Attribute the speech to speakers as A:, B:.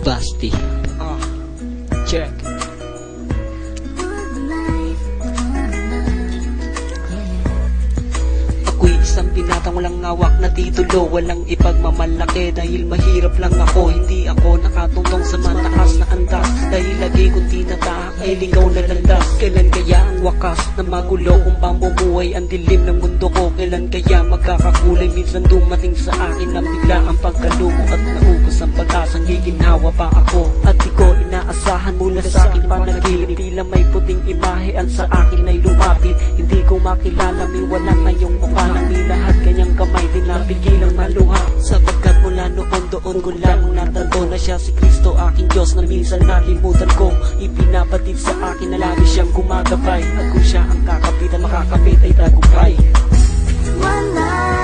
A: Basti. Check. Ako'y isang binatang walang ngawak na titulo, walang ipagmamalaki dahil mahirap lang ako. Hindi ako nakatungtong sa mataas na andas, dahil lagi kong tinatahak ay ligaw na landas. Kailan kaya ang wakas na magulo kung pamumuhay ang dilim ng mundo ko? Kailan kaya magkakakulay? Minsan dumating sa akin ang bigla ang pagkalumo at naubos ang pag-asang giginhawa pa ako. At di ko inaasahan mula sa akin panaginip, tila may puting imahe ang sa akin ay lumapit. Hindi ko makilala, may wala ngayong mukha, nami lahat kanyang kamay, di napigilang maluha. Sapagkat mula noon doon ko lang natanto na siya si Kristo, aking Diyos na minsan nalimutan ko. Ipinabatid sa akin na lagi siyang gumagabay, at kung siya ang kakapitan, makakapit ay tagumpay.
B: Wala